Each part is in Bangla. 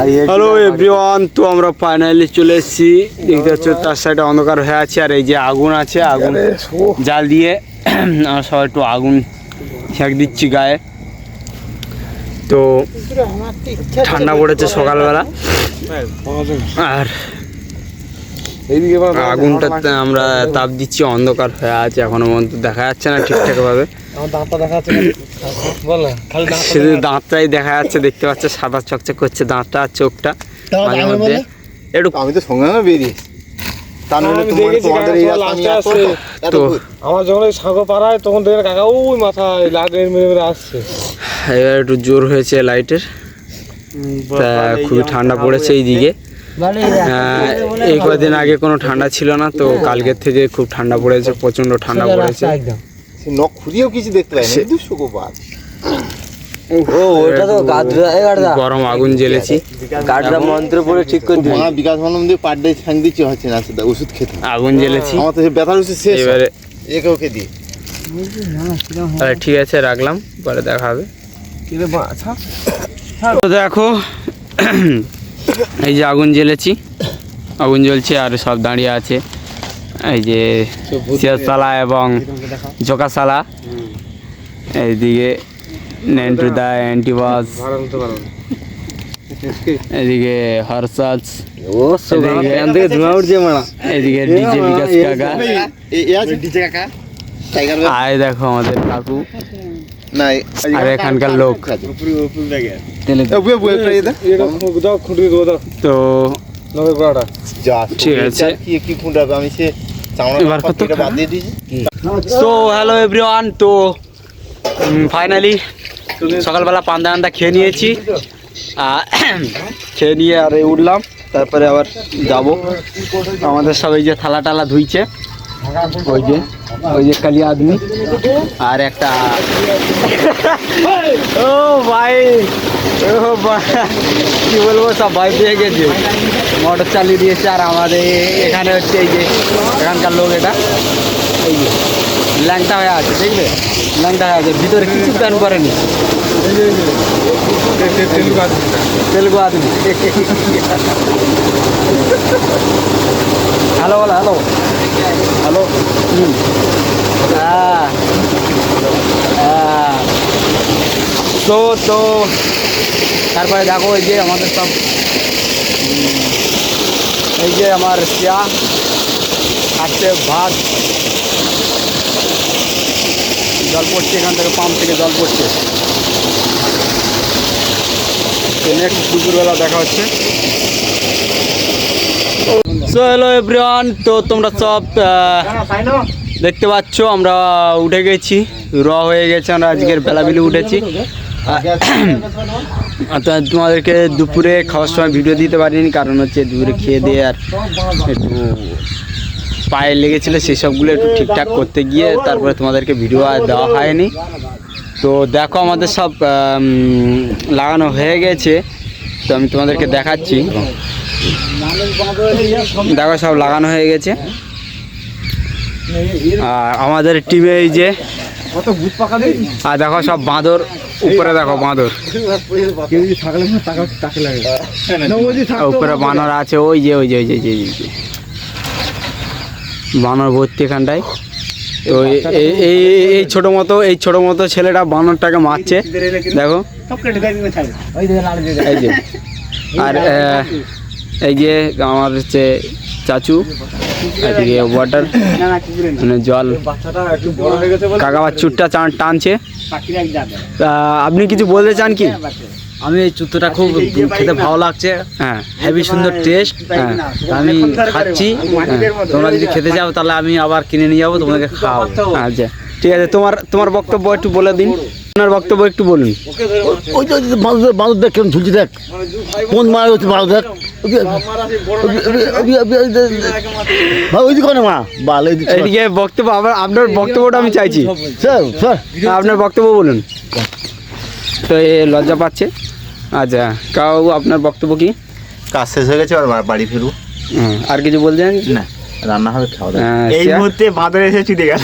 হ্যালো এভরিওয়ান, তো আমরা ফাইনালি চলে এসেছি। দেখতে পাচ্ছ তার সাইডে অন্ধকার হয়ে আছে, আর এই যে আগুন আছে, আগুন জাল দিয়ে আমরা সবাই একটু আগুন সেঁক দিচ্ছি গায়ে। তো ঠান্ডা পড়েছে সকালবেলা, আর আগুনটা আমরা তাপ দিচ্ছি। অন্ধকার হয়ে আছে, এখনো পর্যন্ত দেখা যাচ্ছে না ঠিকঠাক ভাবে, শুধু দাঁতটাই দেখা যাচ্ছে। দেখতে পাচ্ছে সাদা চকচক করছে দাঁতটা আর চোখটা মাঝে মধ্যে একটু। আমি তো সঙ্গে সঙ্গে বেরিয়েছি, তো আমার যখন সাঁকো পাড়ায় তখন দেখে কাকা ওই মাথায় লাইটের মেরে মেরে আসছে। এবার একটু জোর হয়েছে লাইটের, তা খুবই ঠান্ডা পড়েছে এইদিকে। এই কদিন আগে কোনো ঠান্ডা ছিল না, তো কালকের থেকে খুব ঠান্ডা পড়েছে, প্রচন্ড ঠান্ডা পড়েছে। নখ খুঁড়িয়েও কিছু দেখতে পাই না, দুঃসুকোপাত। গরম আগুন জ্বেলেছি, মন্ত্র পড়ে ঠিক করে দিই। বিকাশ মানব দিয়ে পার ডে ছান দিচ্ছি হচ্ছে না, ওষুধ খেতে আগুন জ্বেলেছি। আমার তো ব্যথার ওষুধ শেষ, এবারে একে ওকে দিই। ঠিক আছে, রাখলাম, পরে দেখা হবে। তো দেখো এই যে আগুন জ্বেলেছি, আগুন জ্বলছে আর সব দাঁড়িয়ে আছে। এই যে সিয়াসালা এবং জোকাসালা, এইদিকে নেন্টুদা অ্যান্টিবাস, এদিকে হরসাজ, এদিকে ডিজে বিকাশ কাকা, আর দেখো আমাদের কাকু, আর এখানকার লোক। তো ঠিক আছে, এবার কত তো হ্যালো এভরিওয়ান। তো ফাইনালি সকালবেলা পান্তা আন্ডা খেয়ে নিয়েছি, খেয়ে নিয়ে আর উঠলাম। তারপরে আবার যাব, আমাদের সবাই যে থালা টালা ধুইছে, ওই যে কালি আদমি আর একটা ও ভাই, ও ভাই কি বলবো, সব ভাই পেয়ে গেছে, মোটর চালিয়ে দিয়েছে। আর আমাদের এখানে হচ্ছে এই যে এখানকার লোক, এটা এই যে ল্যাংটা হয়ে আছে, দেখবে ল্যাংটা হয়ে আছে, ভিতরে কিছু প্যান করেনি, তেলুগু আদমি। হ্যালো বলো, হ্যালো হ্যালো, তো তারপরে দেখো এই যে আমাদের সব, এই যে আমার চা খাচ্ছে, ভাত, জল পড়ছে এখান থেকে, পাম্প থেকে জল পড়ছে। নেক্সট দুপুরবেলা দেখা হচ্ছে। সো হ্যালো এভরিওয়ান, তো তোমরা সব দেখতে পাচ্ছ আমরা উঠে গেছি, হয়ে গেছে, আমরা আজকের বেলাবেলি উঠেছি। তোমাদেরকে দুপুরে খাওয়ার সময় ভিডিও দিতে পারিনি, কারণ হচ্ছে দুপুরে খেয়ে দিয়ে আর একটু পায়ে লেগেছিলো, সেই সবগুলো একটু ঠিকঠাক করতে গিয়ে তারপরে তোমাদেরকে ভিডিও আর দেওয়া হয়নি। তো দেখো আমাদের সব লাগানো হয়ে গেছে, তো আমি তোমাদেরকে দেখাচ্ছি। দেখো সব লাগানো হয়ে গেছে, আর আমাদের টিমে এই যে, আর দেখো সব বাঁদর, উপরে দেখো বাঁদর, উপরে বানর আছে, ওই যে ওই যে ওই যে বানর ভর্তি এখানটায়। তো এই ছোট মতো ছেলেটা বানরটাকে মারছে, দেখো এই যে। আর এই যে আমার হচ্ছে চাচু, এদিকে ওয়াটার মানে জল, কাকা বাচ্চুরটা টানছে। আপনি কিছু বলতে চান কি? আমি এই চুত্তটা খুব খেতে ভালো লাগছে, হ্যাঁ হেভি সুন্দর টেস্ট, আমি খাচ্ছি। তোমরা যদি খেতে যাও তাহলে আমি আবার কিনে নিয়ে যাবো, তোমাদেরকে খাওয়াবো। আচ্ছা ঠিক আছে, তোমার বক্তব্য একটু বলে দিন, আপনার বক্তব্য একটু বলুন। ওই যে বাঁদর দেখ কেমন ঝুলছে, দেখ কোন মারা হচ্ছে বাঁদর, দেখ ওইদিকে মা বাল, এদিকে বক্তব্য, আপনার বক্তব্যটা আমি চাইছি, আপনার বক্তব্য বলুন। তো এ লজ্জা পাচ্ছে। আচ্ছা কাউ আপনার বক্তব্য কি? কাজ শেষ হয়ে গেছে, আর বাড়ি ফিরবো। আর কিছু বলছেন? না, রান্না হবে খাওয়া দাওয়া এই মুহূর্তে বাঁদর এসে ছুটে গেল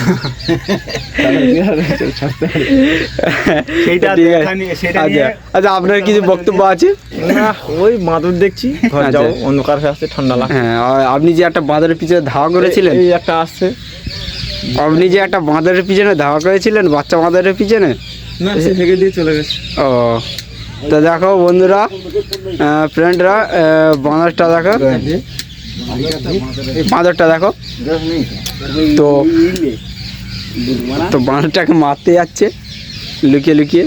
সেইটা দেখা নিয়ে সেটা আচ্ছা আচ্ছা আপনার কিছু বক্তব্য আছে? না ওই বাঁদর দেখছি ঘর যাও অন্ধকার হয়ে আসছে ঠান্ডা লাগছে হ্যাঁ আপনি যে একটা বাঁদরের পিছনে ধাওয়া করেছিলেন, এই একটা আসছে আপনি যে একটা বাঁদরের পিছনে ধাওয়া করেছিলেন, বাচ্চা বাঁদরের পিছনে, না সে থেকে দিয়ে চলে গেছে ও তো দেখো বন্ধুরা, ফ্রেন্ডরা, বাঁদরটা দেখো, বাঁদরটা দেখো। তো তো বাঁদরটাকে মারতে যাচ্ছে লুকিয়ে লুকিয়ে।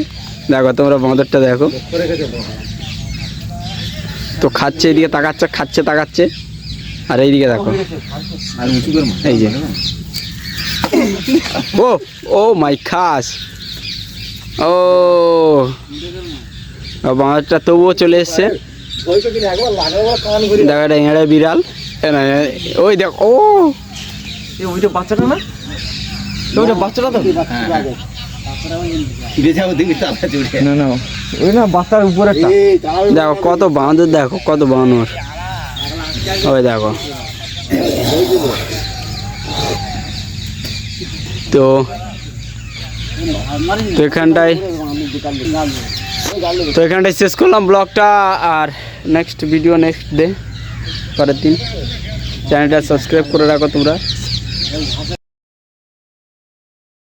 দেখো তোমরা বাঁদরটা দেখো, তো খাচ্ছে, এইদিকে তাকাচ্ছে, খাচ্ছে তাকাচ্ছে, আর এইদিকে দেখো, এই যে ও ও মাই খাস, ও বাঁদরটা তবুও চলে এসছে। দেখো এটা এঁড়ে বিড়াল, ওই দেখ, ও ওইটা বাচ্চাটা না, ওইটা বাচ্চাটা তো না না ওই না বাচ্চার উপরে দেখো কত বাঁদর, দেখো কত বানর, ওই দেখো। তো এখানটায় শেষ করলাম ব্লগটা, আর নেক্সট ভিডিও নেক্সট ডে, পরের দিন। চ্যানেলটা সাবস্ক্রাইব করে রাখো তোমরা।